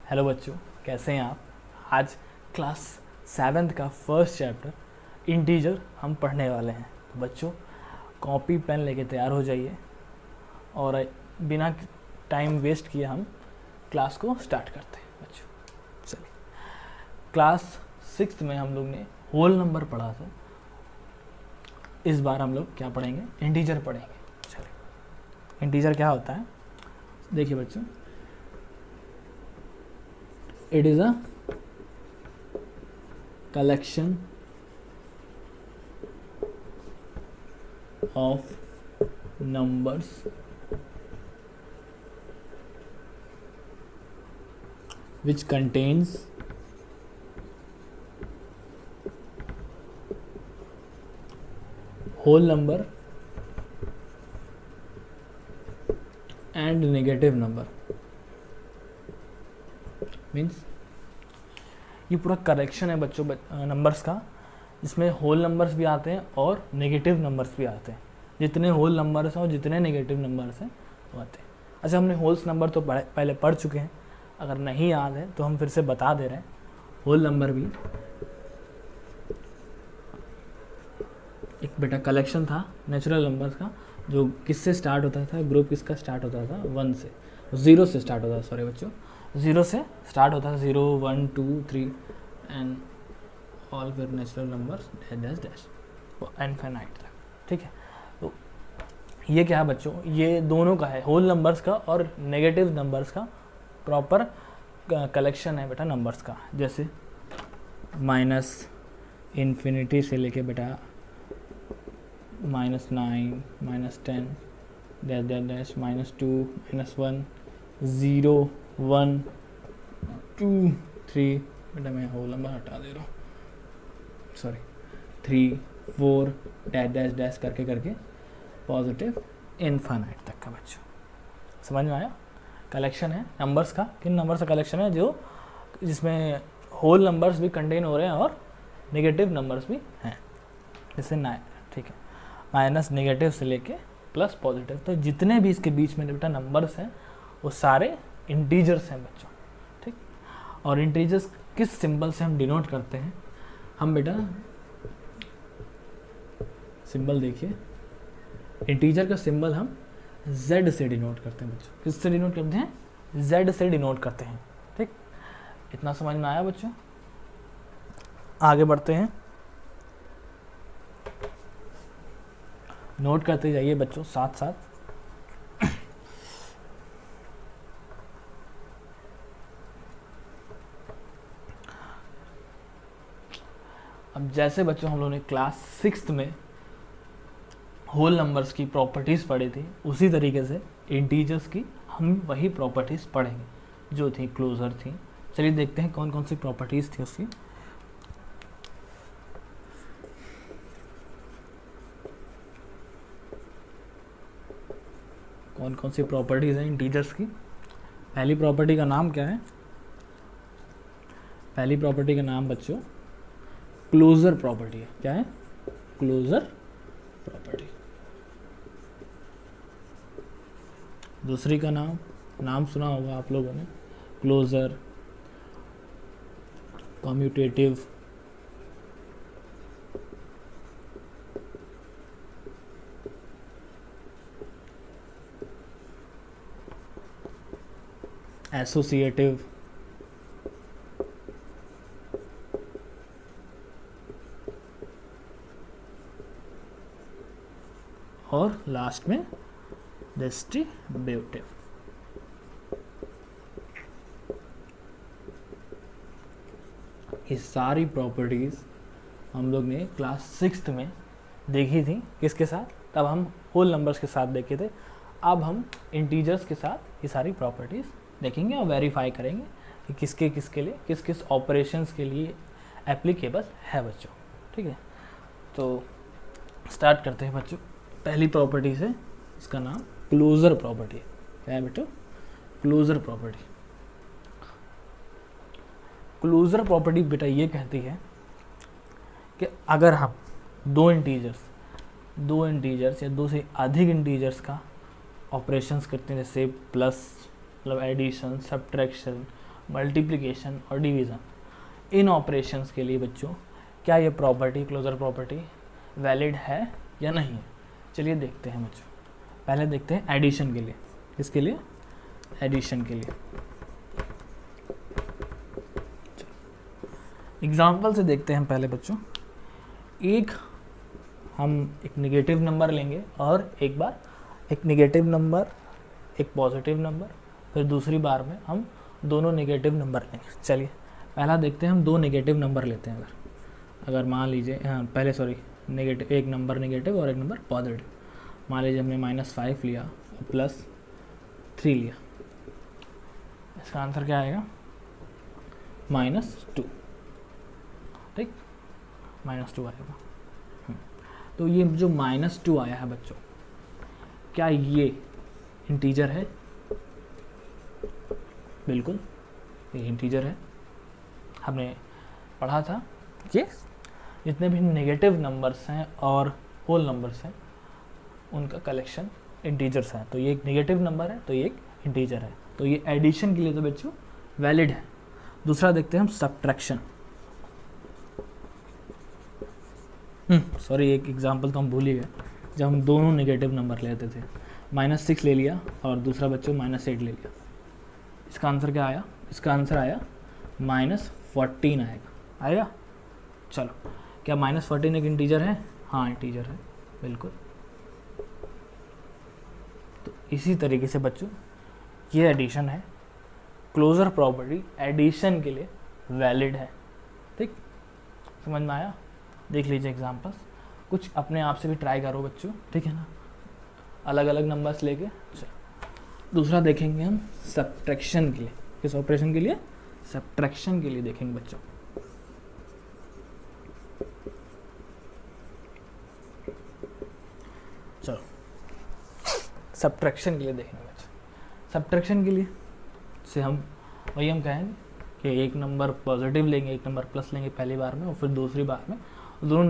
Hello बच्चों, कैसे हैं आप। आज क्लास 7th का फर्स्ट चैप्टर इंटीजर हम पढ़ने वाले हैं। तो बच्चों कॉपी पेन लेके तैयार हो जाइए और बिना टाइम वेस्ट किए हम क्लास को स्टार्ट करते हैं। बच्चों चलिए, क्लास 6th में हम लोग ने होल नंबर पढ़ा था। इस बार हम लोग क्या पढ़ेंगे? इंटीजर पढ़ेंगे। चलिए, इंटीजर क्या होता है देखिए बच्चों। It is a collection of numbers which contains whole number and negative number। Means ये पूरा करेक्शन है बच्चों नंबर्स का, इसमें होल नंबर्स भी आते हैं और नेगेटिव नंबर्स भी आते हैं। जितने होल नंबर्स हैं और जितने नेगेटिव नंबर्स हैं वो आते हैं। अच्छा, हमने होल्स नंबर तो पहले पढ़ चुके हैं, अगर नहीं याद है तो हम फिर से बता दे रहे हैं। होल नंबर भी एक बेटा कलेक्शन था नेचुरल नंबर्स का, जो किससे स्टार्ट होता था? ग्रुप किसका स्टार्ट होता था? 1 से, 0 से स्टार्ट होता था। सॉरी बच्चों, 0 से स्टार्ट होता है। 0 1 2 3 एंड ऑल फिर natural numbers dash dash infinite तक। ठीक है, तो ये क्या है बच्चों? ये दोनों का है, होल नंबर्स का और नेगेटिव नंबर्स का प्रॉपर कलेक्शन है बेटा नंबर्स का। जैसे माइनस इन्फिनिटी से लेके बेटा -9 -10 डैश डैश डैश -2 -1 0 1 2 3 बेटा मैं होल नंबर हटा दे रहा हूँ, सॉरी 3 4 डैश डैश डैश करके करके पॉजिटिव इनफाइनाइट तक का। बच्चों समझ में आया? कलेक्शन है नंबर्स का। किन नंबर्स का कलेक्शन है? जो जिसमें होल नंबर्स भी कंटेन हो रहे हैं और नेगेटिव नंबर्स भी हैं। जैसे 9, ठीक है, माइनस नेगेटिव से लेके प्लस पॉजिटिव, तो जितने भी इसके बीच में बेटा नंबर्स हैं वो सारे इंटीजर्स हैं बच्चों। ठीक, और इंटीजर्स किस सिंबल से हम डिनोट करते हैं? हम बेटा सिंबल देखिए, इंटीजर का सिंबल हम Z से डिनोट करते हैं बच्चों। किससे डिनोट करते हैं? Z से डिनोट करते हैं। ठीक, इतना समझ में आया बच्चों? आगे बढ़ते हैं, नोट करते जाइए बच्चों साथ साथ। अब जैसे बच्चों हम लोगों ने क्लास 6th में होल नंबर्स की प्रॉपर्टीज़ पढ़ी थी, उसी तरीके से इंटीजर्स की हम वही प्रॉपर्टीज़ पढ़ेंगे जो थी क्लोजर थी। चलिए देखते हैं कौन कौन सी प्रॉपर्टीज़ थी उसकी। कौन कौन सी प्रॉपर्टीज़ हैं इंटीजर्स की? पहली प्रॉपर्टी का नाम क्या है? पहली प्रॉपर्टी का नाम बच्चों क्लोजर प्रॉपर्टी है। क्या है? Closure property. दूसरी का नाम सुना होगा आप लोगों ने, क्लोजर, कम्यूटेटिव, एसोसिएटिव और लास्ट में डिस्ट्रीब्यूटिव। ये सारी प्रॉपर्टीज़ हम लोग ने क्लास 6th में देखी थी। किसके साथ? तब हम होल नंबर्स के साथ देखे थे। अब हम इंटीजर्स के साथ ये सारी प्रॉपर्टीज़ देखेंगे और वेरीफाई करेंगे कि किसके किसके लिए, किस किस ऑपरेशंस के लिए एप्लीकेबल है बच्चों। ठीक है, तो स्टार्ट करते हैं बच्चों पहली प्रॉपर्टी से। इसका नाम क्लोजर प्रॉपर्टी है। क्या है बेटा? Closure property. क्लोजर प्रॉपर्टी बेटा ये कहती है कि अगर हम दो इंटीजर्स या दो से अधिक इंटीजर्स का ऑपरेशंस करते हैं, जैसे प्लस मतलब एडिशन, सब्ट्रैक्शन, मल्टीप्लिकेशन और डिवीज़न, इन ऑपरेशंस के लिए बच्चों क्या ये प्रॉपर्टी, क्लोजर प्रॉपर्टी वैलिड है या नहीं है? चलिए देखते हैं बच्चों। पहले देखते हैं एडिशन के लिए। किसके लिए? एडिशन के लिए। एग्जाम्पल से देखते हैं पहले बच्चों। हम एक नेगेटिव नंबर लेंगे और एक बार एक नेगेटिव नंबर, एक पॉजिटिव नंबर, फिर दूसरी बार में हम दोनों नेगेटिव नंबर लेंगे। चलिए पहला देखते हैं, हम दो नेगेटिव नंबर लेते हैं। अगर मान लीजिए पहले नेगेटिव, एक नंबर नेगेटिव और एक नंबर पॉजिटिव। मान लीजिए हमने -5 लिया और +3 लिया, इसका आंसर क्या आएगा? -2। ठीक, -2 आएगा। तो ये जो -2 आया है बच्चों, क्या ये इंटीजर है? बिल्कुल ये इंटीजर है। हमने पढ़ा था कि जितने भी नेगेटिव नंबर्स हैं और होल नंबर्स हैं उनका कलेक्शन इंटीजर्स है। तो ये एक नेगेटिव नंबर है, तो ये एक इंटीजर है। तो ये एडिशन के लिए तो बच्चों वैलिड है। दूसरा देखते हैं हम सब्ट्रैक्शन। सॉरी, एक एग्जांपल तो हम भूल ही गए। जब हम दोनों नेगेटिव नंबर लेते थे, -6 ले लिया और दूसरा बच्चों -8 ले लिया, इसका आंसर क्या आया? इसका आंसर आया -14 आएगा। चलो, क्या -14 एक इंटीजर है? हाँ इंटीजर है, बिल्कुल। तो इसी तरीके से बच्चों ये एडिशन है। क्लोजर प्रॉपर्टी एडिशन के लिए वैलिड है। ठीक, समझ में आया? देख लीजिए एग्जांपल्स, कुछ अपने आप से भी ट्राई करो बच्चों, ठीक है ना, अलग अलग नंबर्स लेके। दूसरा देखेंगे हम सब्ट्रैक्शन के लिए। किस ऑपरेशन के लिए? सब्ट्रैक्शन के लिए देखेंगे बच्चों। चलो सब्ट्रैक्शन के लिए देखेंगे बच्चों। सब्ट्रैक्शन के लिए से हम कहेंगे कि एक नंबर पॉजिटिव लेंगे, एक नंबर प्लस लेंगे पहली बार में, और फिर दूसरी बार में दोनों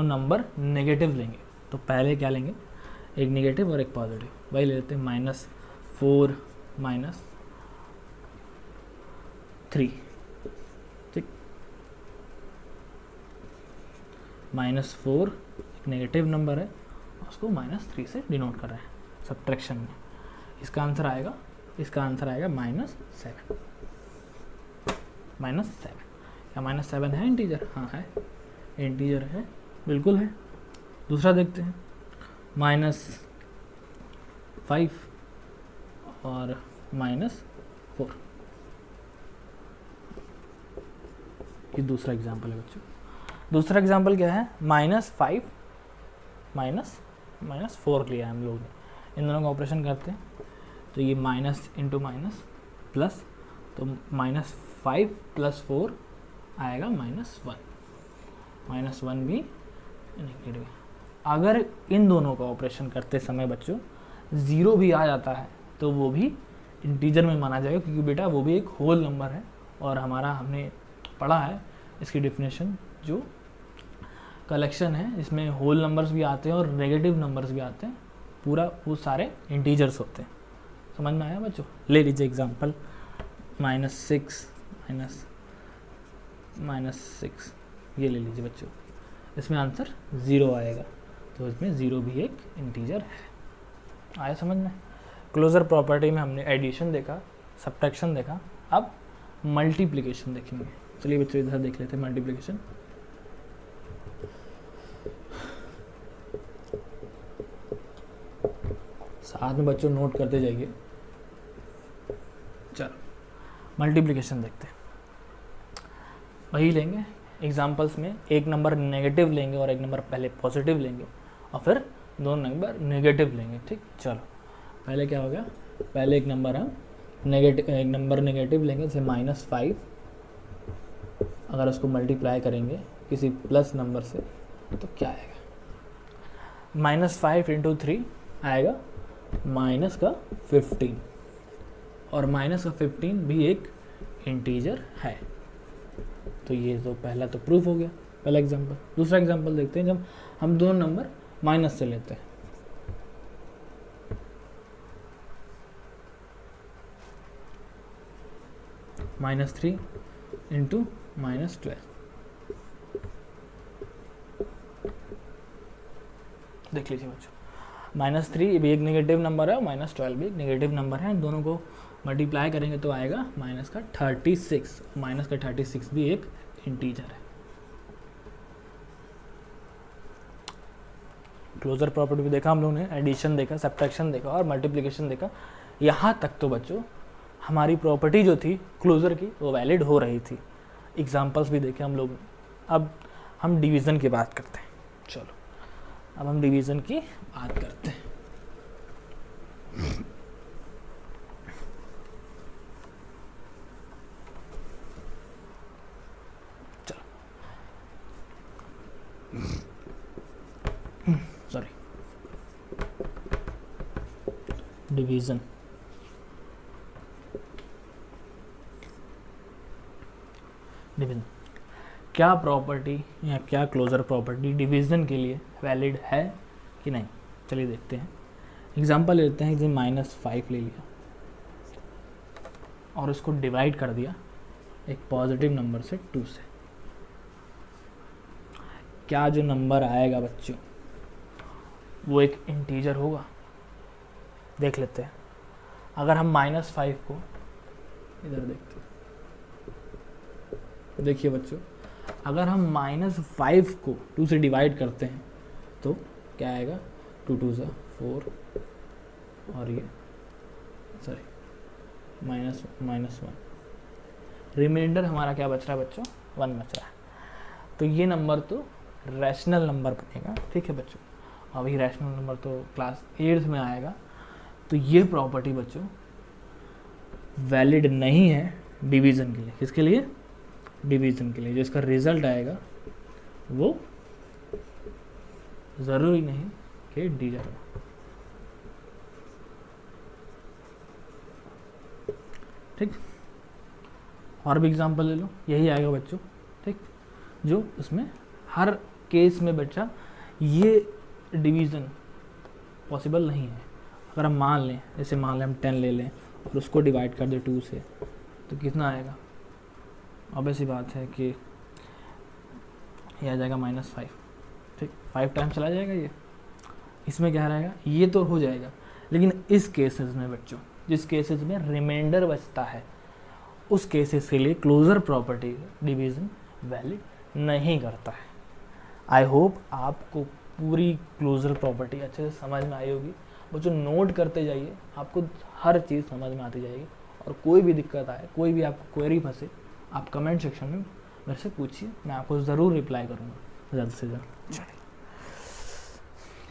नंबर नेगेटिव लेंगे। तो पहले क्या लेंगे? एक नेगेटिव और एक पॉजिटिव। वही ले लेते हैं -4 -3। ठीक, -4 एक नेगेटिव नंबर है, उसको -3 से डिनोट कर रहे हैं सब्ट्रैक्शन में। इसका आंसर आएगा -7। क्या -7 है इंटीजर? हाँ है, इंटीजर है, बिल्कुल है। दूसरा देखते हैं -5 और -4। ये दूसरा एग्जाम्पल है बच्चों। दूसरा एग्जाम्पल क्या है? -5 -4 लिया है हम लोग ने। इन दोनों का ऑपरेशन करते हैं तो ये माइनस इंटू माइनस प्लस, तो -5 + 4 आएगा -1। -1 भी नेगेटिव। अगर इन दोनों का ऑपरेशन करते समय बच्चों 0 भी आ जाता है तो वो भी इंटीजर में माना जाएगा, क्योंकि बेटा वो भी एक होल नंबर है। और हमने पढ़ा है इसकी डेफिनेशन, जो कलेक्शन है इसमें होल नंबर्स भी आते हैं और नेगेटिव नंबर्स भी आते हैं, पूरा वो सारे इंटीजर्स होते हैं। समझ में आया बच्चों? ले लीजिए एग्जांपल, -6 -6 ये ले लीजिए बच्चों। इसमें आंसर 0 आएगा, तो इसमें 0 भी एक इंटीजर है। आया समझ में? क्लोजर प्रॉपर्टी में हमने एडिशन देखा, सब्ट्रैक्शन देखा, अब मल्टीप्लिकेशन देखेंगे। चलिए बच्चों इधर देख लेते हैं मल्टीप्लिकेशन। साथ में बच्चों नोट करते जाइए। चलो मल्टीप्लिकेशन देखते हैं। वही लेंगे एग्जाम्पल्स में, एक नंबर नेगेटिव लेंगे और एक नंबर पहले पॉजिटिव लेंगे और फिर दोनों नंबर नेगेटिव लेंगे। ठीक, चलो पहले क्या हो गया? पहले एक नंबर नेगेटिव लेंगे, जैसे -5। अगर उसको मल्टीप्लाई करेंगे किसी प्लस नंबर से तो क्या आएगा? -5 × 3 आएगा -15, और -15 भी एक इंटीजर है। तो ये तो पहला तो प्रूफ हो गया, पहला एग्जांपल। दूसरा एग्जांपल देखते हैं, जब हम दोनों नंबर माइनस से लेते हैं। -3 इंटू -12। देख लीजिए बच्चों, -3 भी एक नेगेटिव नंबर है और -12 भी एक नेगेटिव नंबर है, दोनों को मल्टीप्लाई करेंगे तो आएगा -36। -36 भी एक इंटीजर है। क्लोजर प्रॉपर्टी भी देखा हम लोगों ने, एडिशन देखा, सब्ट्रैक्शन देखा और मल्टीप्लिकेशन देखा। यहाँ तक तो बच्चों हमारी प्रॉपर्टी जो थी क्लोजर की वो वैलिड हो रही थी। एग्जांपल्स भी देखे हम लोग। अब हम डिवीज़न की बात करते हैं। चलो अब हम डिवीज़न की बात करते हैं। चलो सॉरी, डिवीज़न। डिवीज़न क्या प्रॉपर्टी या क्या क्लोजर प्रॉपर्टी डिवीज़न के लिए वैलिड है कि नहीं, चलिए देखते हैं। एग्जांपल लेते हैं, जैसे -5 ले लिया और उसको डिवाइड कर दिया एक पॉजिटिव नंबर से 2 से। क्या जो नंबर आएगा बच्चों वो एक इंटीजर होगा? देख लेते हैं। अगर हम -5 को इधर देखते हैं, देखिए बच्चों, अगर हम -5 को 2 से डिवाइड करते हैं तो क्या आएगा? 2 2 ज़ा 4 और ये सॉरी -1। रिमाइंडर हमारा क्या बच रहा है बच्चों? 1 बच रहा है। तो ये नंबर तो रैशनल नंबर बनेगा, ठीक है बच्चों। अभी रैशनल नंबर तो क्लास 8th में आएगा। तो ये प्रॉपर्टी बच्चों वैलिड नहीं है डिवीज़न के लिए। किसके लिए? डिवीज़न के लिए। जो इसका रिजल्ट आएगा वो ज़रूरी नहीं कि इंटीजर हो। ठीक, और भी एग्जांपल ले लो, यही आएगा बच्चों। ठीक, जो उसमें हर केस में बच्चा ये डिवीज़न पॉसिबल नहीं है। अगर हम मान लें, जैसे मान लें हम 10 ले लें और उसको डिवाइड कर दें 2 से, तो कितना आएगा? ऑब्वियस सी बात है कि ये आ जाएगा -5। ठीक, 5 टाइम्स चला जाएगा ये। इसमें क्या रहेगा? ये तो हो जाएगा, लेकिन इस केसेस में बच्चों, जिस केसेस में रिमाइंडर बचता है, उस केसेस के लिए क्लोजर प्रॉपर्टी डिवीज़न वैलिड नहीं करता है। आई होप आपको पूरी क्लोजर प्रॉपर्टी अच्छे से समझ में आई होगी। बच्चों नोट करते जाइए, आपको हर चीज़ समझ में आती जाएगी। और कोई भी दिक्कत आए, कोई भी आपको क्वेरी फंसे, आप कमेंट सेक्शन में मेरे से पूछिए, मैं आपको ज़रूर रिप्लाई करूँगा जल्द से जल्द। चलिए,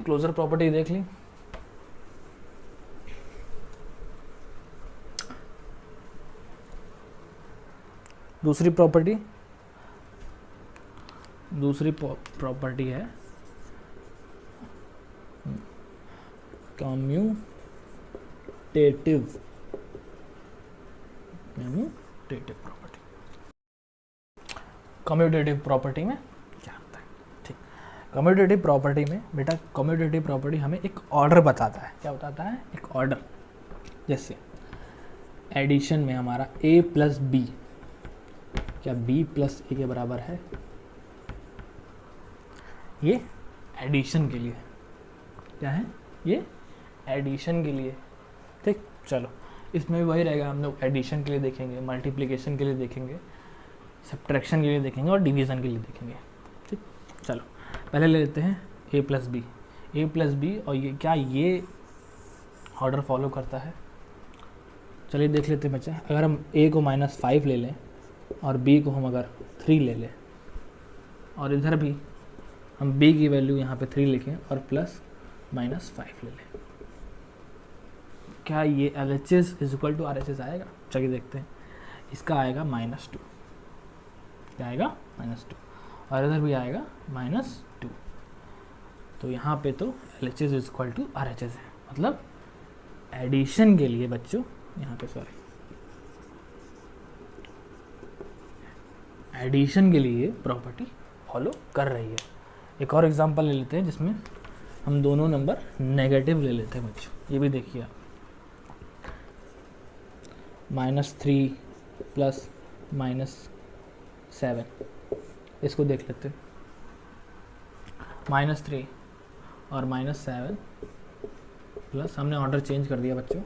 क्लोजर प्रॉपर्टी देख ली। दूसरी प्रॉपर्टी है कम्यूटेटिव प्रॉपर्टी। कम्यूटेटिव प्रॉपर्टी में क्या होता है? ठीक, कम्यूटेटिव प्रॉपर्टी में बेटा, कम्यूटेटिव प्रॉपर्टी हमें एक ऑर्डर बताता है। क्या बताता है? एक ऑर्डर। जैसे एडिशन में हमारा a प्लस बी, क्या b प्लस a के बराबर है? ये एडिशन के लिए। क्या है? ये एडिशन के लिए। ठीक, चलो इसमें भी वही रहेगा। हम लोग एडिशन के लिए देखेंगे, मल्टीप्लिकेशन के लिए देखेंगे, सब्ट्रैक्शन के लिए देखेंगे और डिवीज़न के लिए देखेंगे। ठीक, चलो पहले ले लेते हैं a प्लस बी। और ये क्या ये ऑर्डर फॉलो करता है? चलिए देख लेते हैं बच्चा। अगर हम a को -5 ले लें और b को हम अगर 3 ले लें, और इधर भी हम b की वैल्यू यहाँ पे 3 लिखें और प्लस -5 ले लें, क्या ये LHS is equal to RHS आएगा? चलिए देखते हैं। इसका आएगा -2। क्या आएगा? -2। और इधर भी आएगा -2। तो यहाँ पे तो LHS is equal to RHS है। मतलब एडिशन के लिए बच्चों, यहाँ पे सॉरी, एडिशन के लिए प्रॉपर्टी फॉलो कर रही है। एक और एग्जांपल ले लेते हैं जिसमें हम दोनों नंबर नेगेटिव ले लेते हैं बच्चों। ये भी देखिए आप, -3 प्लस -7, इसको देख लेते हैं। -3 और -7 प्लस, हमने ऑर्डर चेंज कर दिया बच्चों,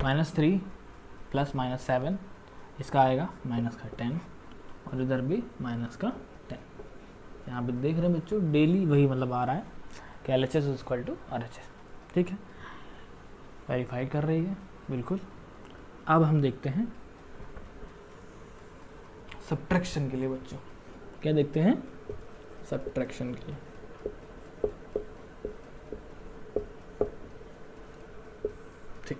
-3 प्लस -7, इसका आएगा -10 और इधर भी -10। यहाँ पे देख रहे हैं बच्चों, डेली वही मतलब आ रहा है कि LHS इक्वल टू RHS। ठीक है, वेरीफाई कर रही है बिल्कुल। अब हम देखते हैं सब्ट्रैक्शन के लिए बच्चों, क्या देखते हैं सब्ट्रैक्शन के लिए। ठीक,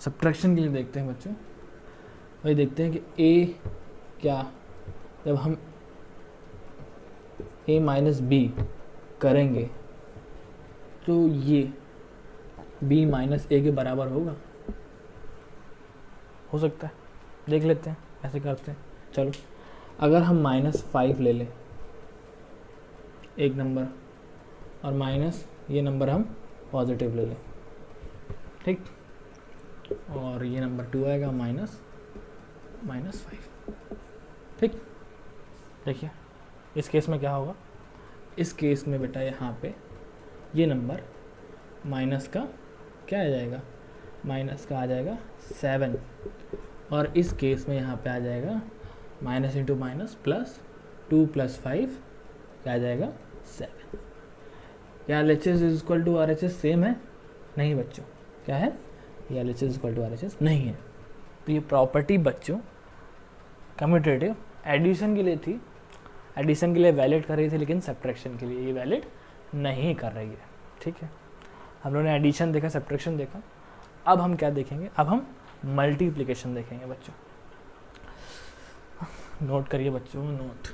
सब्ट्रैक्शन के लिए देखते हैं बच्चों, वही देखते हैं कि A क्या, जब हम A माइनस B करेंगे तो ये B माइनस A के बराबर होगा, हो सकता है, देख लेते हैं ऐसे करते हैं। चलो, अगर हम -5 ले लें एक नंबर और माइनस ये नंबर हम पॉजिटिव ले लें, ठीक, और ये नंबर 2 आएगा -5। ठीक, देखिए इस केस में क्या होगा, इस केस में बेटा यहाँ पे ये नंबर माइनस का क्या आ जाएगा, माइनस का आ जाएगा 7, और इस केस में यहाँ पे आ जाएगा माइनस इंटू माइनस प्लस 2 + 5 क्या आ जाएगा 7। क्या LHS is equal to RHS same है? नहीं बच्चों, क्या है, ये LHS is equal to RHS नहीं है। तो ये प्रॉपर्टी बच्चों कम्यूटेटिव एडिशन के लिए थी, एडिशन के लिए वैलिड कर रही थी, लेकिन सब्ट्रैक्शन के लिए ये वैलिड नहीं कर रही है। ठीक है, हम लोगों ने एडिशन देखा, सब्ट्रैक्शन देखा, अब हम क्या देखेंगे, अब हम मल्टीप्लिकेशन देखेंगे बच्चों। नोट करिए बच्चों, नोट।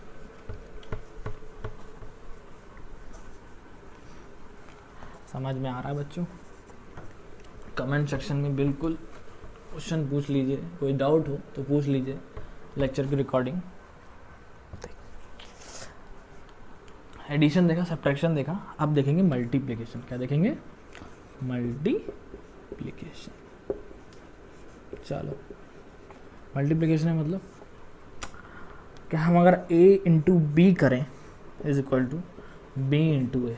समझ में आ रहा है बच्चों? कमेंट सेक्शन में बिल्कुल क्वेश्चन पूछ लीजिए, कोई डाउट हो तो पूछ लीजिए, लेक्चर की रिकॉर्डिंग। एडिशन देखा, सब्ट्रैक्शन देखा, अब देखेंगे मल्टीप्लिकेशन। क्या देखेंगे? मल्टीप्लिकेशन। चलो, मल्टीप्लिकेशन है मतलब क्या, हम अगर A इंटू बी करें is equal to B into A।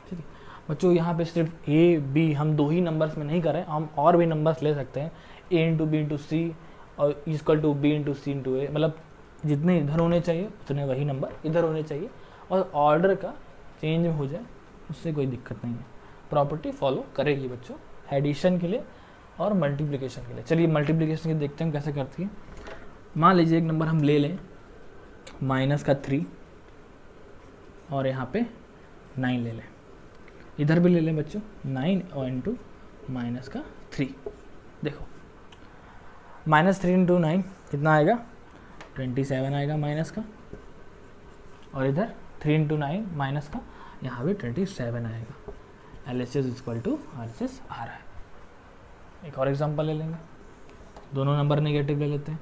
ठीक है बच्चों, यहाँ पे सिर्फ A B हम दो ही नंबर्स में नहीं करें, हम और भी नंबर्स ले सकते हैं, A into B into C और equal to B into C into A, मतलब जितने इधर होने चाहिए उतने वही नंबर इधर होने चाहिए, और ऑर्डर का चेंज हो जाए उससे कोई दिक्कत नहीं है, प्रॉपर्टी फॉलो करेगी बच्चों एडिशन के लिए और मल्टीप्लिकेशन के लिए। चलिए मल्टीप्लिकेशन के देखते हैं कैसे करती है। मान लीजिए एक नंबर हम ले लें -3 और यहाँ पे 9 ले लें, इधर भी ले लें बच्चों 9 और इंटू -3। देखो -3 इंटू 9 कितना आएगा, 27 आएगा माइनस का, और इधर 3 इंटू 9 माइनस का, यहाँ भी 27 आएगा। LHS इक्वल टू RHS आ रहा है। एक और एग्जांपल ले लेंगे, दोनों नंबर नेगेटिव ले लेते हैं,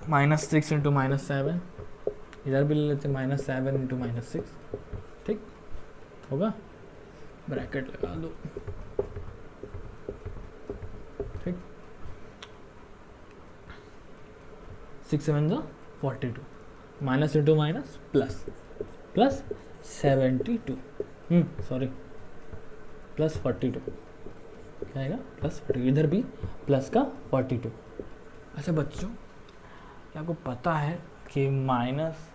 -6 इंटू -7, इधर भी ले लेते हैं -7 इंटू -6। ठीक होगा, ब्रैकेट लगा दो। ठीक, 6 7 42, minus into minus plus, plus 72, sorry plus 42, क्या आएगा +42, इधर भी प्लस का 42। अच्छा बच्चों, क्या आपको पता है कि माइनस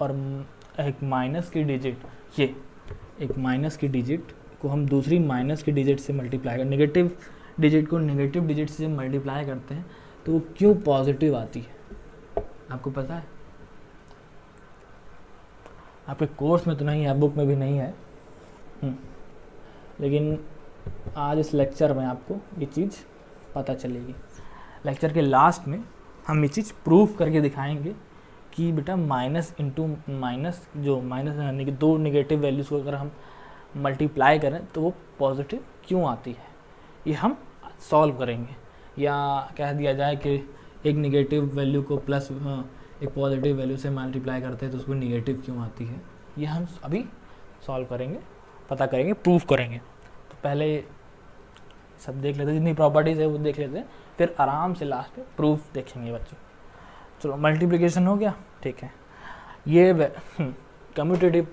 और एक माइनस की डिजिट, ये एक माइनस की डिजिट को हम दूसरी माइनस की डिजिट से मल्टीप्लाई कर, नेगेटिव डिजिट को नेगेटिव डिजिट से मल्टीप्लाई करते हैं तो वो क्यों पॉजिटिव आती है, आपको पता है? आपके कोर्स में तो नहीं है, बुक में भी नहीं है, लेकिन आज इस लेक्चर में आपको ये चीज़ पता चलेगी। लेक्चर के लास्ट में हम ये चीज़ प्रूफ करके दिखाएंगे कि बेटा माइनस इंटू माइनस, जो माइनस दो नेगेटिव वैल्यूज़ को अगर हम मल्टीप्लाई करें तो वो पॉजिटिव क्यों आती है, ये हम सॉल्व करेंगे। या कह दिया जाए कि एक नेगेटिव वैल्यू को प्लस एक पॉजिटिव वैल्यू से मल्टीप्लाई करते हैं तो उसको नेगेटिव क्यों आती है, ये हम अभी सॉल्व करेंगे, पता करेंगे, प्रूफ करेंगे। तो पहले सब देख लेते हैं, जितनी प्रॉपर्टीज़ है वो देख लेते हैं, फिर आराम से लास्ट पे प्रूफ देखेंगे बच्चों। चलो मल्टीप्लिकेशन हो गया, ठीक है। ये कम्यूटेटिव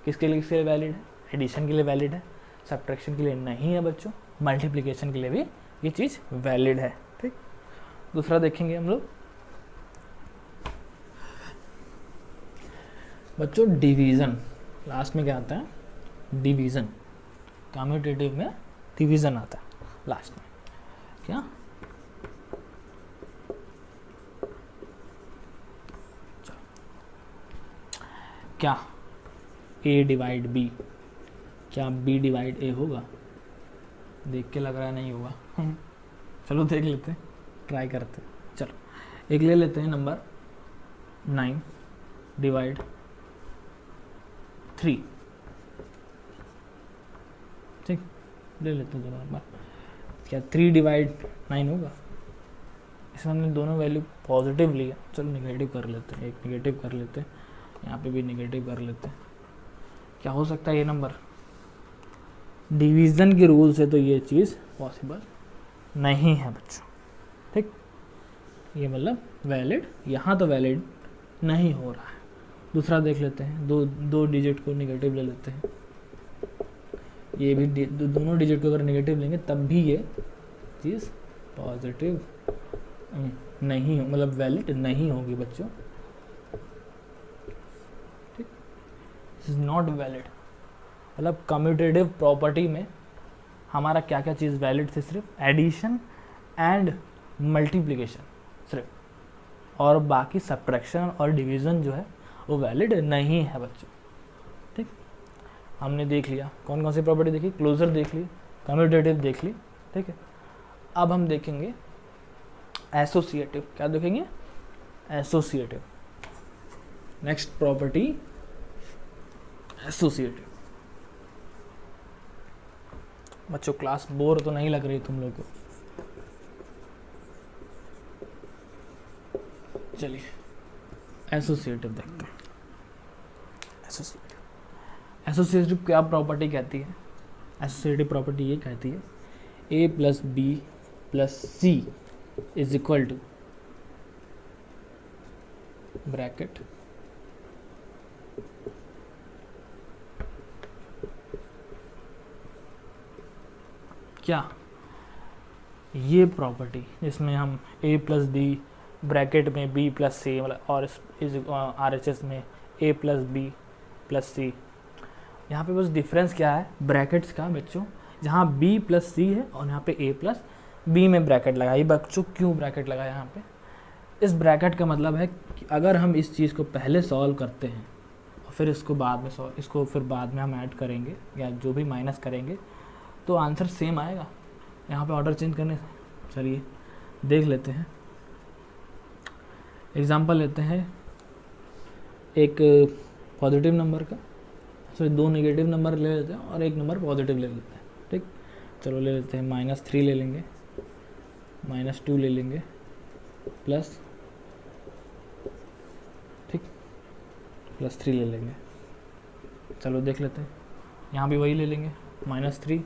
किसके लिए वैलिड है? एडिशन के लिए वैलिड है, सब्ट्रैक्शन के लिए नहीं है बच्चों, मल्टीप्लिकेशन के लिए भी ये चीज़ वैलिड है, ठीक। दूसरा देखेंगे हम लोग बच्चों डिवीज़न। लास्ट में क्या आता है? डिवीज़न। कम्यूटेटिव में डिवीज़न आता है लास्ट में। क्या? क्या A डिवाइड B, क्या B डिवाइड A होगा? देख के लग रहा है नहीं होगा। चलो देख लेते हैं, ट्राई करते हैं। चलो एक ले लेते हैं नंबर 9 डिवाइड 3, ठीक, ले लेते हैं दोनों बार। क्या 3 डिवाइड 9 होगा? इसमें हमने दोनों वैल्यू पॉजिटिव लिया, चलो निगेटिव कर लेते हैं, एक निगेटिव कर लेते हैं, यहाँ पे भी निगेटिव कर लेते हैं। क्या हो सकता है ये नंबर? डिवीज़न के रूल से तो ये चीज़ पॉसिबल नहीं है बच्चों, ठीक। ये मतलब वैलिड, यहाँ तो वैलिड नहीं हो रहा है। दूसरा देख लेते हैं, दो डिजिट को निगेटिव ले लेते हैं। ये भी दोनों डिजिट को अगर निगेटिव लेंगे तब भी ये चीज़ पॉजिटिव नहीं, मतलब वैलिड नहीं होगी बच्चों, ठीक। This is not valid. मतलब कम्यूटेटिव प्रॉपर्टी में हमारा क्या क्या चीज़ वैलिड थी? सिर्फ एडिशन एंड मल्टीप्लिकेशन सिर्फ, और बाकी सब्ट्रैक्शन और डिवीज़न जो है वो वैलिड नहीं है बच्चों, ठीक। हमने देख लिया कौन कौन सी प्रॉपर्टी देखी, क्लोजर देख ली, कम्यूटेटिव देख ली, ठीक है। अब हम देखेंगे एसोसिएटिव। क्या देखेंगे? एसोसिएटिव। Next property associative. बच्चों क्लास बोर तो नहीं लग रही तुम लोग को? चलिए एसोसिएटिव देखते हैं। एसोसिएटिव क्या प्रॉपर्टी कहती है? एसोसिएटिव प्रॉपर्टी ये कहती है A plus B plus C is equal to bracket क्या? ये प्रॉपर्टी जिसमें हम A प्लस B ब्रैकेट में B प्लस C, मतलब और RHS में A plus B plus C। यहाँ पे बस डिफरेंस क्या है ब्रैकेट्स का बच्चों? जहाँ B प्लस C है और यहाँ पे A प्लस B में ब्रैकेट लगाई बच्चों। क्यों ब्रैकेट लगाया यहाँ पे? इस ब्रैकेट का मतलब है कि अगर हम इस चीज़ को पहले सॉल्व करते हैं और फिर इसको बाद में हम ऐड करेंगे या जो भी माइनस करेंगे तो आंसर सेम आएगा यहाँ पे ऑर्डर चेंज करने से। चलिए देख लेते हैं, एग्जांपल लेते हैं एक पॉजिटिव नंबर का, सॉरी 2 नेगेटिव नंबर ले लेते हैं और एक नंबर पॉजिटिव ले लेते हैं, ठीक। चलो ले लेते हैं -3 ले लेंगे, -2 ले लेंगे, प्लस, ठीक, +3 ले लेंगे। चलो देख लेते हैं, यहाँ भी वही ले लेंगे -3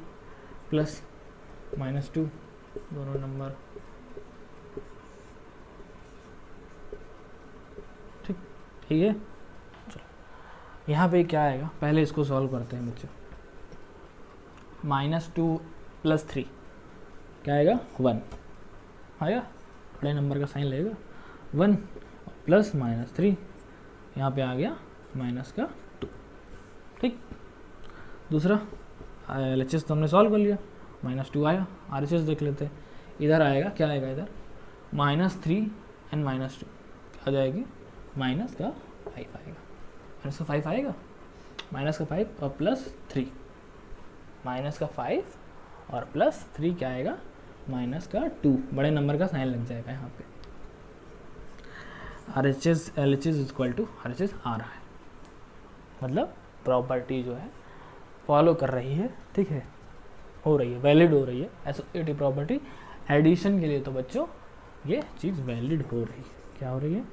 प्लस -2 दोनों नंबर, ठीक है। चलो यहाँ पे क्या आएगा, पहले इसको सॉल्व करते हैं बच्चों। -2 + 3 क्या आएगा? 1 आएगा, बड़े नंबर का साइन लगेगा 1 प्लस -3 यहाँ पे आ गया -2, ठीक। दूसरा LHS तो हमने सॉल्व कर लिया, -2 आया। RHS देख लेते हैं, इधर आएगा क्या आएगा? इधर -3 एंड -2 आ जाएगी -5 आएगा, -5 आएगा, -5 और +3, -5 और +3 क्या आएगा? -2, बड़े नंबर का साइन लग जाएगा यहाँ पे। LHS इक्वल टू RHS आ रहा है, मतलब प्रॉपर्टी जो है फॉलो कर रही है, ठीक है, हो रही है, वैलिड हो रही है एसोसिएटिव प्रॉपर्टी। एडिशन के लिए तो बच्चों ये चीज़ वैलिड हो रही है। क्या हो रही है?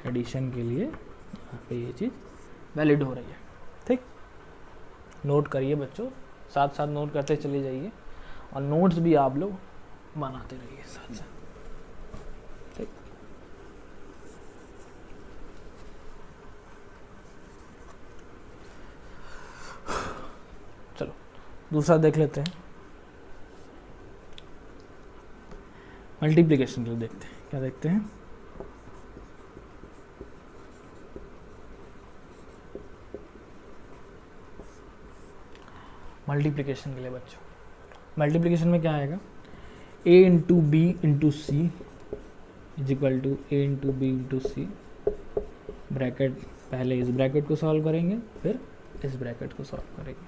एडिशन के लिए यहाँ पे ये चीज़ वैलिड हो रही है, ठीक। नोट करिए बच्चों, साथ साथ नोट करते चले जाइए, और नोट्स भी आप लोग बनाते रहिए साथ साथ, ठीक। चलो दूसरा देख लेते हैं, मल्टीप्लिकेशन के लिए देखते हैं, क्या देखते हैं। मल्टीप्लिकेशन के लिए बच्चों, मल्टीप्लिकेशन में क्या आएगा, a into B into C is equal to A into B into C, bracket पहले इस ब्रैकेट को सॉल्व करेंगे फिर इस ब्रैकेट को सॉल्व करेंगे,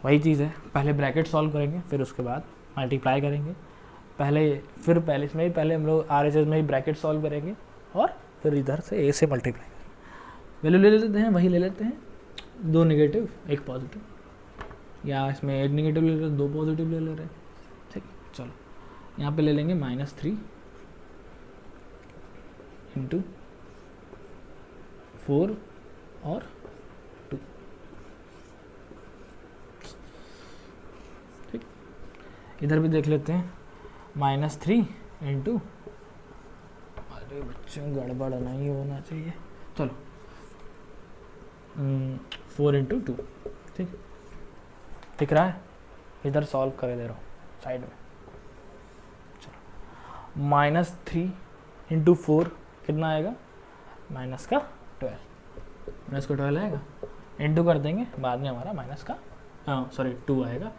वही चीज़ है, पहले ब्रैकेट सॉल्व करेंगे फिर उसके बाद मल्टीप्लाई करेंगे, पहले इसमें ही पहले हम लोग RHS में ही ब्रैकेट सॉल्व करेंगे और फिर इधर से a से मल्टीप्लाई करेंगे। वैल्यू ले लेते हैं, वही ले लेते हैं, 2 नेगेटिव 1 पॉजिटिव, या इसमें 1 नेगेटिव ले रहे हैं 2 पॉजिटिव ले रहे हैं, ठीक। चलो यहाँ पे ले लेंगे -3 इंटू 4 और 2, ठीक। इधर भी देख लेते हैं, -3 इंटू, अरे बच्चों गड़बड़ नहीं होना चाहिए, चलो 4 इंटू 2, ठीक। दिख रहा है, इधर सॉल्व कर दे रहा हूँ साइड में। चलो -3 इंटू 4 कितना आएगा, -12 आएगा, इंटू कर देंगे, बाद में हमारा -2 आएगा,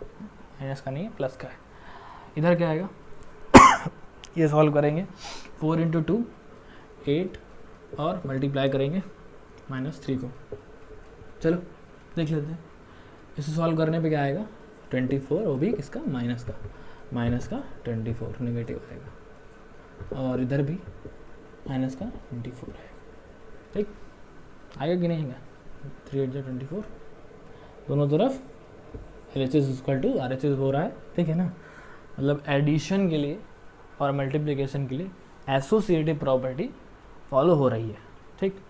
माइनस का नहीं है प्लस का है। इधर क्या आएगा ये सॉल्व करेंगे, 4 इंटू 2 8 और मल्टीप्लाई करेंगे -3 को। चलो देख लेते हैं, इसे सॉल्व करने पे क्या आएगा 24, वो भी किसका, माइनस का 24 नेगेटिव आएगा, और इधर भी -24 है, ठीक। आएगा कि नहीं आएगा, 3 8 24, दोनों तरफ LHS इक्वल टू RHS हो रहा है, ठीक है ना। मतलब एडिशन के लिए और मल्टीप्लिकेशन के लिए एसोसिएटिव प्रॉपर्टी फॉलो हो रही है, ठीक।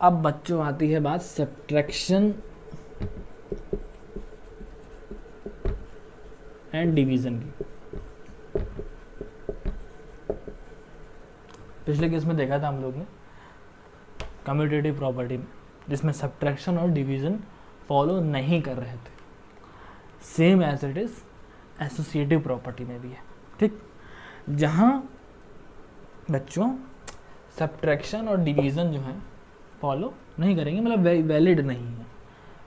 अब बच्चों आती है बात सब्ट्रैक्शन एंड डिवीजन की। पिछले केस में देखा था हम लोग ने कम्यूटेटिव प्रॉपर्टी में, जिसमें सब्ट्रैक्शन और डिवीजन फॉलो नहीं कर रहे थे, same as it is associative property में भी है, ठीक। जहाँ बच्चों सब्ट्रैक्शन और डिवीजन जो है फॉलो नहीं करेंगे, मतलब वैलिड नहीं है।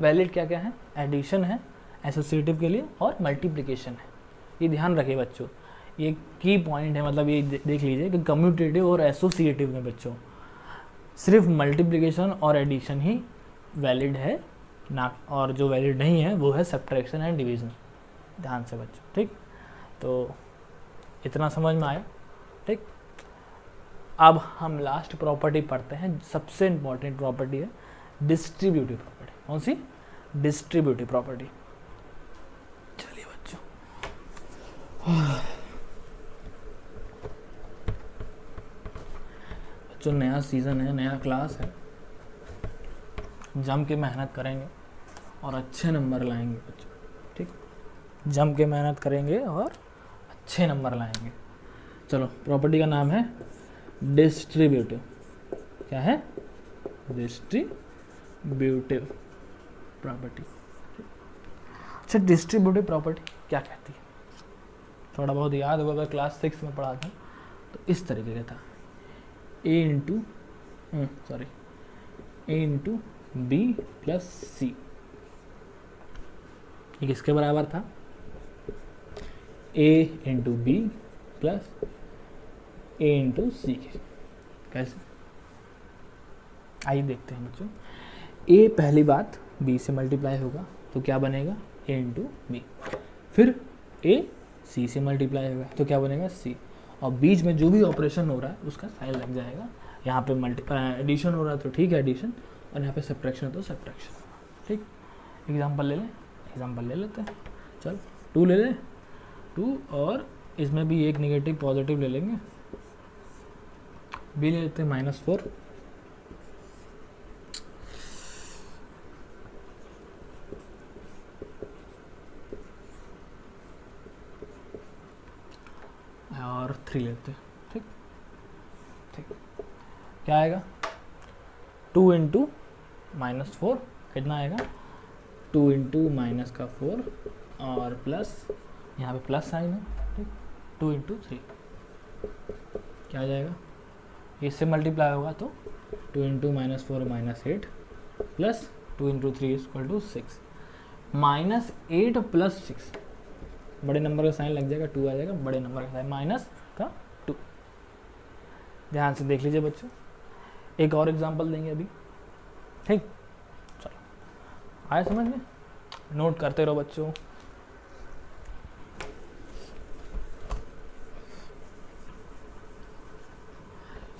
वैलिड क्या क्या है, एडिशन है एसोसिएटिव के लिए और मल्टीप्लिकेशन है, ये ध्यान रखिए बच्चों, ये की पॉइंट है। मतलब ये देख लीजिए कि कम्यूटेटिव और एसोसिएटिव में बच्चों सिर्फ मल्टीप्लिकेशन और एडिशन ही वैलिड है ना, और जो वैलिड नहीं है वो है सब्ट्रैक्शन एंड डिवीजन। ध्यान से बच्चों, ठीक। तो इतना समझ में आया, ठीक। अब हम लास्ट प्रॉपर्टी पढ़ते हैं, सबसे इंपॉर्टेंट प्रॉपर्टी है डिस्ट्रीब्यूटिव प्रॉपर्टी। कौन सी, डिस्ट्रीब्यूटिव प्रॉपर्टी। चलिए बच्चों, बच्चों नया सीजन है, नया क्लास है, जम के मेहनत करेंगे और अच्छे नंबर लाएंगे बच्चों, ठीक। जम के मेहनत करेंगे और अच्छे नंबर लाएंगे। चलो, प्रॉपर्टी का नाम है डिस्ट्रीब्यूटिव। क्या है, डिस्ट्रीब्यूटिव प्रॉपर्टी। अच्छा, डिस्ट्रीब्यूटिव प्रॉपर्टी क्या कहती है, थोड़ा बहुत याद होगा, अगर क्लास 6 में पढ़ा था तो इस तरीके का था, ए इंटू बी प्लस सी, ये किसके बराबर था, ए इंटू बी प्लस ए इंटू सी के। कैसे, आइए देखते हैं बच्चों। ए पहली बात बी से मल्टीप्लाई होगा तो क्या बनेगा, ए इंटू बी, फिर ए सी से मल्टीप्लाई होगा तो क्या बनेगा, सी, और बीच में जो भी ऑपरेशन हो रहा है उसका साइन लग जाएगा। यहाँ पे एडिशन हो रहा है तो ठीक है एडिशन, और यहाँ पे सब्ट्रैक्शन तो सब्ट्रैक्शन, ठीक। एग्जांपल ले लेते हैं। चल 2 ले लें, 2, और इसमें भी एक नेगेटिव पॉजिटिव ले लेंगे, बी ले लेते हैं -4, और 3 लेते हैं। ठीक ठीक, क्या आएगा 2 इंटू -4 कितना आएगा 2 इंटू माइनस का 4 और प्लस यहाँ पे प्लस साइन है। ठीक, 2 इंटू 3 क्या आ जाएगा, इससे मल्टीप्लाई होगा तो 2 into -4 -8 plus 2 into 3 equal to 6 -8 plus 6, बड़े नंबर का साइन लग जाएगा 2 आ जाएगा, बड़े नंबर का साइन माइनस का 2। ध्यान से देख लीजिए बच्चों, एक और एग्जांपल देंगे अभी। ठीक, चलो आया समझ में, नोट करते रहो बच्चों।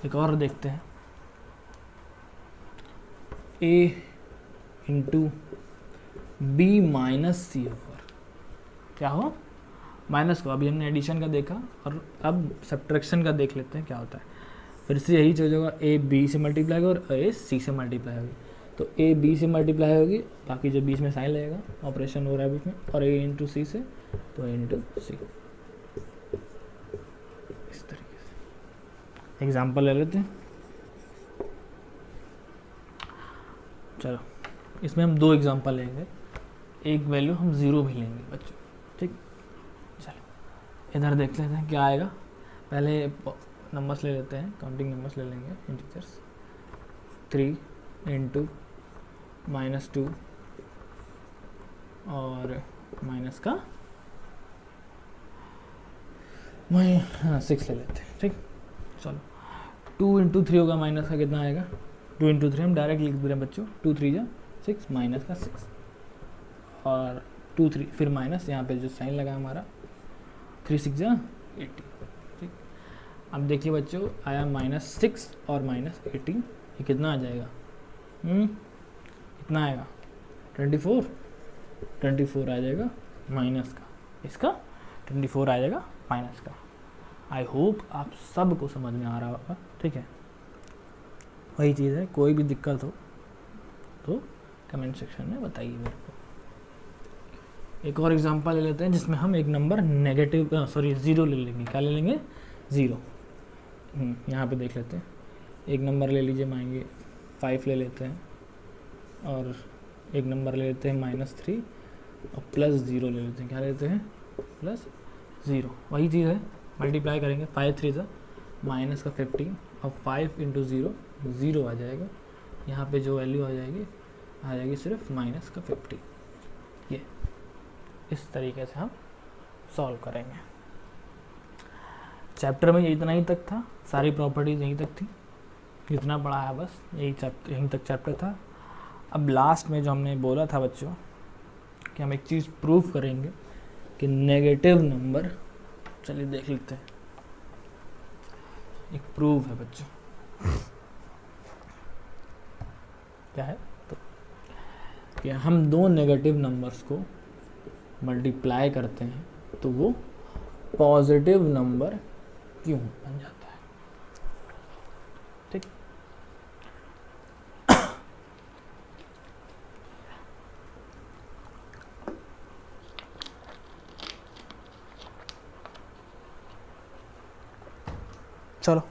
एक और देखते हैं, a into B minus C over, क्या हो माइनस को, अभी हमने एडिशन का देखा और अब सब्ट्रैक्शन का देख लेते हैं क्या होता है। फिर से यही चीज़ होगा, a b से मल्टीप्लाई होगा और a c से मल्टीप्लाई होगी, तो a b से मल्टीप्लाई होगी, बाकी जो बीच में साइन लगेगा ऑपरेशन हो रहा है बीच में, और a इंटू सी से तो a इंटू सी। इस तरीके से एग्जाम्पल ले लेते हैं। चलो इसमें हम 2 एग्जाम्पल लेंगे, एक वैल्यू हम 0 भी लेंगे बच्चों। ठीक, चलो इधर देख लेते हैं क्या आएगा। पहले नंबर्स ले लेते हैं, काउंटिंग नंबर्स ले लेंगे, इंटीजर्स। 3 इंटू -2 और माइनस का 6 ले लेते हैं। ठीक, चलो 2 इंटू 3 होगा, माइनस का कितना आएगा 2 इंटू 3 हम डायरेक्ट लिख दे रहे हैं बच्चों, 2 3 जा 6 माइनस का 6 और 2 3 फिर माइनस, यहाँ पे जो साइन लगा हमारा 3 6 जा 18। ठीक, अब देखिए बच्चों आया -6 और -18, ये कितना आ जाएगा कितना आएगा 24 आ जाएगा माइनस का, इसका 24 आ जाएगा माइनस का। आई होप आप सबको समझ में आ रहा होगा। ठीक है, वही चीज़ है, कोई भी दिक्कत हो तो कमेंट सेक्शन में बताइए मेरे को। एक और एग्जांपल ले लेते हैं जिसमें हम एक नंबर नेगेटिव 0 ले लेंगे। क्या ले लेंगे 0। यहाँ पे देख लेते हैं, एक नंबर ले लीजिए, मांगे 5 ले लेते हैं, और एक नंबर ले लेते हैं -3 और +0 ले लेते हैं। क्या लेते हैं +0, वही चीज़ है, मल्टीप्लाई करेंगे 5 3 सा माइनस का 15 और 5 इंटू 0 आ जाएगा। यहाँ पे जो वैल्यू आ जाएगी सिर्फ माइनस का 50। ये इस तरीके से हम सॉल्व करेंगे। चैप्टर में इतना ही तक था, सारी प्रॉपर्टीज यहीं तक थी, जितना पढ़ा है बस यहीं तक चैप्टर था। अब लास्ट में जो हमने बोला था बच्चों कि हम एक चीज़ प्रूव करेंगे कि नेगेटिव नंबर, चलिए देख लेते हैं, एक प्रूफ है बच्चों। क्या है तो कि हम 2 नेगेटिव नंबर्स को मल्टीप्लाई करते हैं तो वो पॉजिटिव नंबर क्यों बन जाता है। ठीक, चलो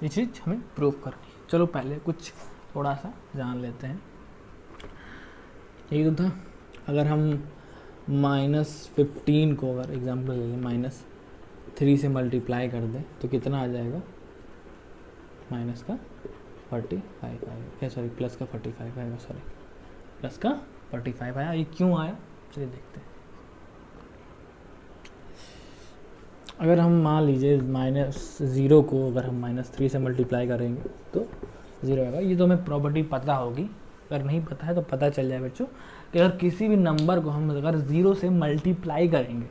ये चीज़ हमें प्रूव करनी। चलो पहले कुछ थोड़ा सा जान लेते हैं। यही तो था, अगर हम -15 को अगर एग्जांपल ले लें -3 से मल्टीप्लाई कर दें तो कितना आ जाएगा, माइनस का 45 आएगा, सॉरी प्लस का 45 आएगा, सॉरी प्लस का 45 आया। ये क्यों आया चलिए देखते हैं। अगर हम मान लीजिए -0 को अगर हम -3 से मल्टीप्लाई करेंगे तो 0 आएगा। ये तो हमें प्रॉपर्टी पता होगी, अगर नहीं पता है तो पता चल जाए बच्चों कि अगर किसी भी नंबर को हम अगर 0 से मल्टीप्लाई करेंगे,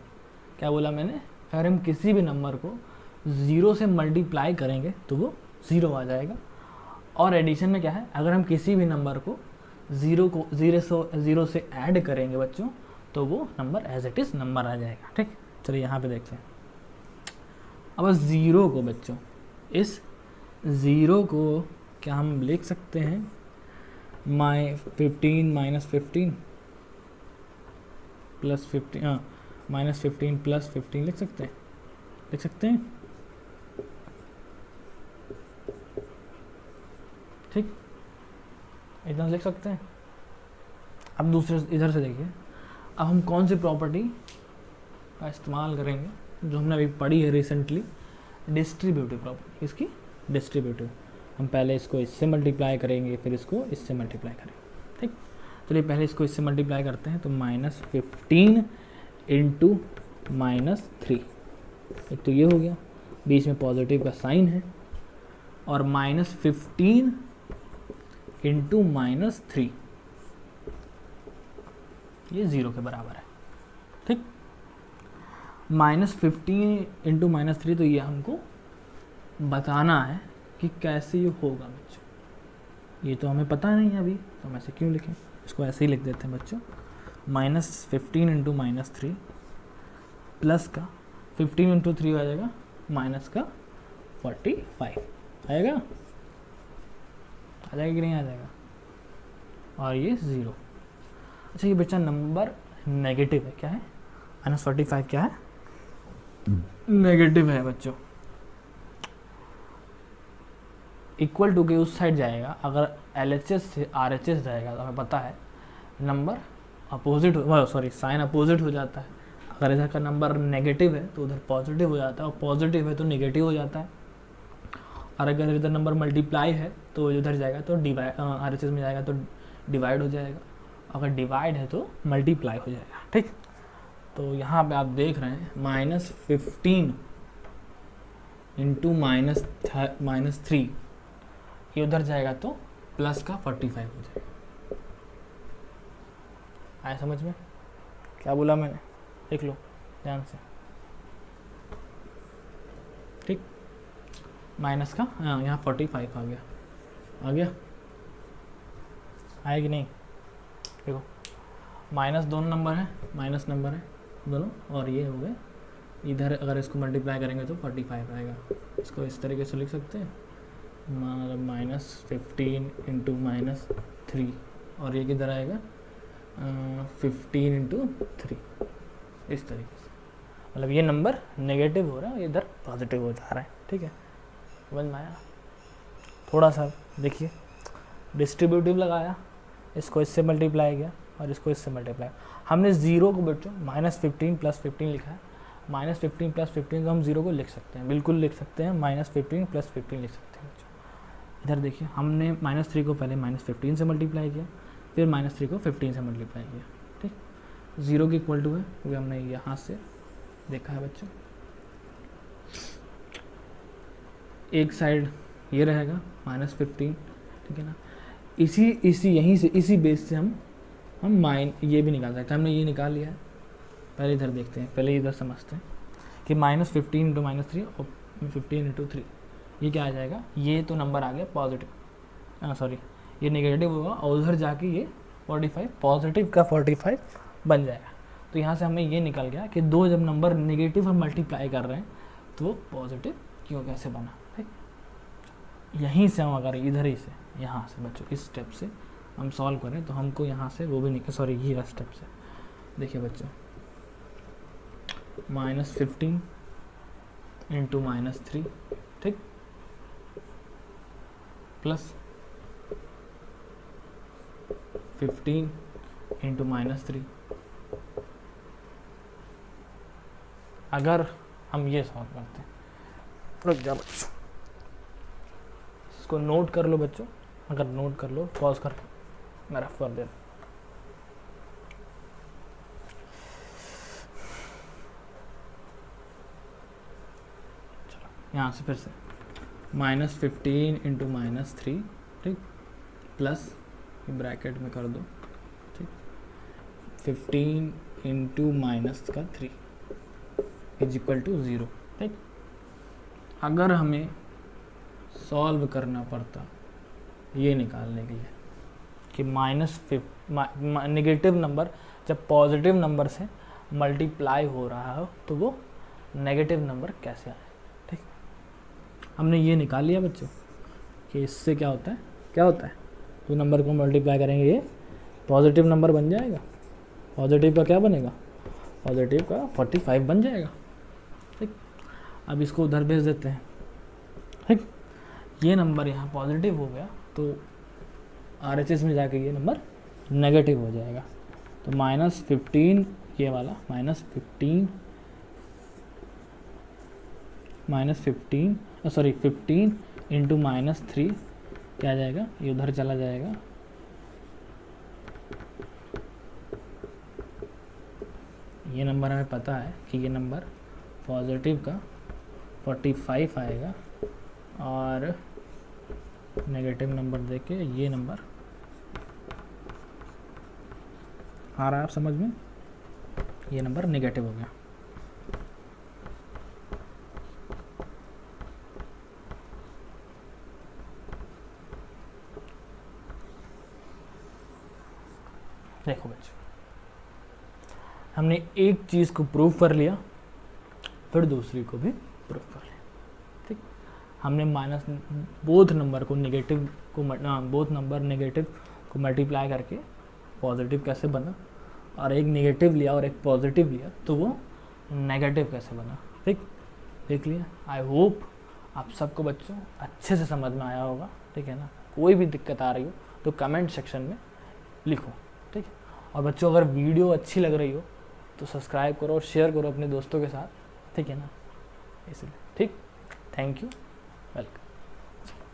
क्या बोला मैंने, अगर हम किसी भी नंबर को 0 से मल्टीप्लाई करेंगे तो वो 0 आ जाएगा। और एडिशन में क्या है, अगर हम किसी भी नंबर को 0 से ऐड करेंगे बच्चों तो वो number as it is number आ जाएगा। ठीक, चलिए यहाँ पे देखते हैं। अब 0 को बच्चों, इस 0 को क्या हम लिख सकते हैं 15 -15 +15, हाँ -15 प्लस 15 लिख सकते हैं, लिख सकते हैं, ठीक, इतना लिख सकते हैं। अब दूसरे इधर से देखिए, अब हम कौन सी प्रॉपर्टी का इस्तेमाल करेंगे जो हमने अभी पढ़ी है रिसेंटली, डिस्ट्रीब्यूटिव प्रॉपर्टी। इसकी डिस्ट्रीब्यूटिव, हम पहले इसको इससे मल्टीप्लाई करेंगे, फिर इसको इससे मल्टीप्लाई करेंगे, ठीक। चलिए पहले इसको इससे मल्टीप्लाई करते हैं, तो -15 इंटू -3, एक तो ये हो गया, बीच में पॉजिटिव का साइन है, और -15 इंटू -3 ये 0 के बराबर है, ठीक। -15 इंटू -3, तो ये हमको बताना है कि कैसे ये होगा बच्चों, ये तो हमें पता नहीं है अभी, तो हम ऐसे क्यों लिखें, इसको ऐसे ही लिख देते हैं बच्चों, -15 इंटू -3 प्लस का 15 इंटू 3 आ जाएगा माइनस का 45 आएगा, आ जाएगा कि नहीं आ जाएगा, और ये 0। अच्छा ये बच्चा नंबर नेगेटिव है, क्या है, -45 क्या है, नेगेटिव है बच्चों, इक्वल टू के उस साइड जाएगा। अगर LHS से RHS जाएगा तो हमें पता है number opposite, sorry sine opposite हो जाता है। अगर इधर का नंबर नेगेटिव है तो उधर पॉजिटिव हो जाता है, और पॉजिटिव है तो नेगेटिव हो जाता है। और अगर इधर नंबर मल्टीप्लाई है तो इधर जाएगा तो डिवाइड, RHS में जाएगा तो डिवाइड हो जाएगा, अगर डिवाइड है तो मल्टीप्लाई हो जाएगा, ठीक। तो यहाँ पे आप देख रहे हैं -15 इंटू -3, ये उधर जाएगा तो प्लस का 45 हो जाएगा। आया समझ में क्या बोला मैंने, देख लो ध्यान से, ठीक। माइनस का यहाँ 45 आ गया, आ गया, आया कि नहीं, देखो माइनस दोनों नंबर है, माइनस नंबर है दोनों, और ये हो गए इधर, अगर इसको मल्टीप्लाई करेंगे तो 45 आएगा। इसको इस तरीके से लिख सकते हैं, -15 इंटू -3, और ये किधर आएगा 15 इंटू 3, इस तरीके से, मतलब ये नंबर नेगेटिव हो रहा है, इधर पॉजिटिव हो जा रहा है, ठीक है, समझ में आया। थोड़ा सा देखिए, डिस्ट्रीब्यूटिव लगाया, इसको इससे मल्टीप्लाई किया और इसको इससे मल्टीप्लाई, हमने 0 को बच्चों -15 प्लस 15 लिखा है, -15 प्लस 15 तो हम 0 को लिख सकते हैं, बिल्कुल लिख सकते हैं, -15 प्लस 15 लिख सकते हैं बच्चों। इधर देखिए, हमने -3 को पहले -15 से मल्टीप्लाई किया, फिर -3 को 15 से मल्टीप्लाई किया, ठीक। 0 के इक्वल टू है, वो हमने यहाँ से देखा है बच्चों, एक साइड ये रहेगा -15, ठीक है ना। इसी यहीं से, इसी बेस से हम ये भी निकाल सकते हैं, हमने ये निकाल लिया है। पहले इधर देखते हैं, पहले इधर समझते हैं कि -15 इंटू -3 और 15 इंटू 3, ये क्या आ जाएगा, ये तो नंबर आ गया पॉजिटिव, सॉरी ये नेगेटिव होगा, और उधर जाके ये 45 पॉजिटिव का 45 बन जाएगा। तो यहाँ से हमें ये निकल गया कि दो जब नंबर नेगेटिव हम मल्टीप्लाई कर रहे हैं तो पॉजिटिव क्यों, कैसे बना, ठीक। यहीं से हम अगर इधर ही से, यहाँ से बच्चों इस स्टेप से हम सॉल्व करें तो हमको यहाँ से वो भी निकल, सॉरी ये स्टेप से देखिए बच्चों, -15 इंटू -3, ठीक, प्लस 15 इंटू -3। अगर हम ये सॉल्व करते हैं, रुक जा बच्चों, इसको नोट कर लो बच्चों, अगर नोट कर लो पॉज कर लो, मैं रफ कर देता। चलो यहाँ से फिर से -15 इंटू -3, ठीक, प्लस ब्रैकेट में कर दो, ठीक, 15 इंटू -3 इज इक्वल टू 0, ठीक। अगर हमें सॉल्व करना पड़ता ये निकालने के लिए कि नेगेटिव नंबर जब पॉजिटिव नंबर से मल्टीप्लाई हो रहा हो तो वो नेगेटिव नंबर कैसे आए, ठीक। हमने ये निकाल लिया बच्चों कि इससे क्या होता है, क्या होता है, जो नंबर को मल्टीप्लाई करेंगे ये पॉजिटिव नंबर बन जाएगा, पॉजिटिव का क्या बनेगा, पॉजिटिव का 45 बन जाएगा। ठीक, अब इसको उधर भेज देते हैं। ठीक, ये नंबर यहाँ पॉजिटिव हो गया तो RHS में जाके ये नंबर नेगेटिव हो जाएगा। तो -15 ये वाला -15 15 इंटू -3 क्या आ जाएगा, ये उधर चला जाएगा। ये नंबर हमें पता है कि ये नंबर पॉजिटिव का 45 आएगा और नेगेटिव नंबर देके ये नंबर आ रहा है आप समझ में, ये नंबर नेगेटिव हो गया। देखो बच्चों, हमने एक चीज़ को प्रूव कर लिया, फिर दूसरी को भी प्रूव कर लिया। ठीक, हमने बोथ नंबर नेगेटिव को मल्टीप्लाई करके पॉजिटिव कैसे बना, और एक नेगेटिव लिया और एक पॉजिटिव लिया तो वो नेगेटिव कैसे बना। ठीक, देख लिया। आई होप आप सबको बच्चों अच्छे से समझ में आया होगा। ठीक है ना, कोई भी दिक्कत आ रही हो तो कमेंट सेक्शन में लिखो। ठीक, और बच्चों अगर वीडियो अच्छी लग रही हो तो सब्सक्राइब करो और शेयर करो अपने दोस्तों के साथ। ठीक है ना, इसलिए। ठीक, थैंक यू, वेलकम।